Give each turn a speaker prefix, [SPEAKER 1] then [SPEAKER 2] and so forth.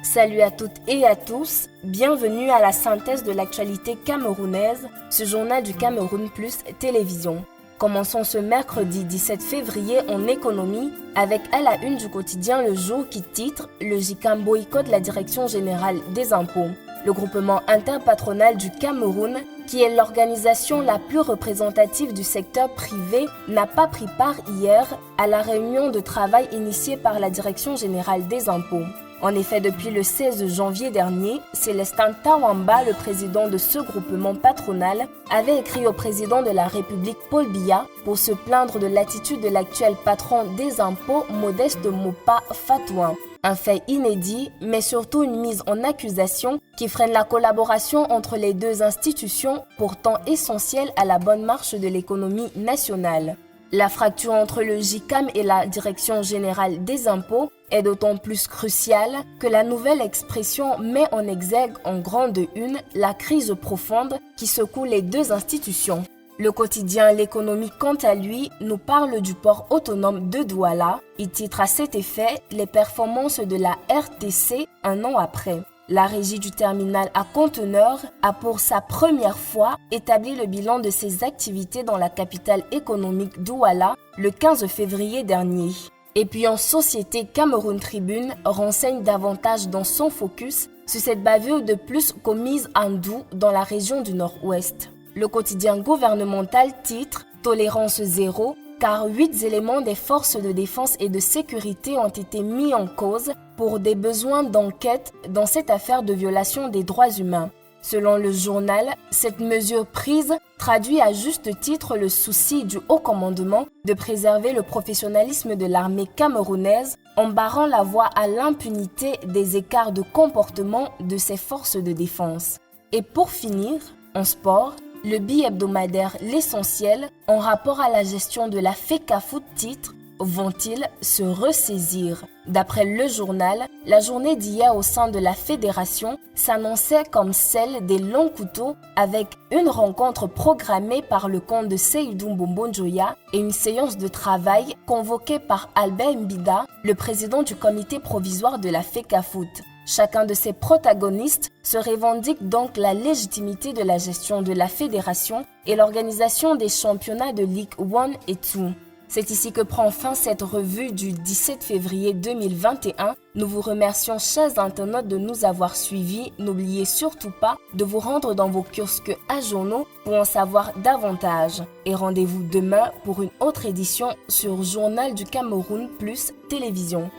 [SPEAKER 1] Salut à toutes et à tous, bienvenue à la synthèse de l'actualité camerounaise, ce journal du Cameroun Plus Télévision. Commençons ce mercredi 17 février en économie avec à la une du quotidien Le Jour qui titre « Le JICAM boycotte la Direction Générale des Impôts ». Le groupement interpatronal du Cameroun, qui est l'organisation la plus représentative du secteur privé, n'a pas pris part hier à la réunion de travail initiée par la Direction Générale des Impôts. En effet, depuis le 16 janvier dernier, Célestin Tawamba, le président de ce groupement patronal, avait écrit au président de la République Paul Biya pour se plaindre de l'attitude de l'actuel patron des impôts, Modeste Mopa Fatouin. Un fait inédit, mais surtout une mise en accusation qui freine la collaboration entre les deux institutions, pourtant essentielles à la bonne marche de l'économie nationale. La fracture entre le JICAM et la Direction Générale des Impôts est d'autant plus cruciale que la nouvelle expression met en exergue en grande une la crise profonde qui secoue les deux institutions. Le quotidien L'économie, quant à lui, nous parle du port autonome de Douala. Il titre à cet effet les performances de la RTC un an après. La régie du terminal à conteneurs a pour sa première fois établi le bilan de ses activités dans la capitale économique Douala le 15 février dernier. Et puis en société, Cameroun Tribune renseigne davantage dans son focus sur cette bavure de plus commise à Ndou dans la région du Nord-Ouest. Le quotidien gouvernemental titre « Tolérance zéro » car 8 éléments des forces de défense et de sécurité ont été mis en cause pour des besoins d'enquête dans cette affaire de violation des droits humains. Selon le journal, cette mesure prise traduit à juste titre le souci du haut commandement de préserver le professionnalisme de l'armée camerounaise en barrant la voie à l'impunité des écarts de comportement de ses forces de défense. Et pour finir, en sport, le bi-hebdomadaire L'Essentiel, en rapport à la gestion de la FECAFOOT titre « Vont-ils se ressaisir ?» D'après le journal, la journée d'hier au sein de la fédération s'annonçait comme celle des longs couteaux avec une rencontre programmée par le comte de Seydou Mbombo Njoya et une séance de travail convoquée par Albert Mbida, le président du comité provisoire de la FECAFOOT. Chacun de ces protagonistes se revendique donc la légitimité de la gestion de la fédération et l'organisation des championnats de Ligue 1 et 2. C'est ici que prend fin cette revue du 17 février 2021. Nous vous remercions, chers internautes, de nous avoir suivis. N'oubliez surtout pas de vous rendre dans vos kiosques à journaux pour en savoir davantage. Et rendez-vous demain pour une autre édition sur Journal du Cameroun Plus Télévision.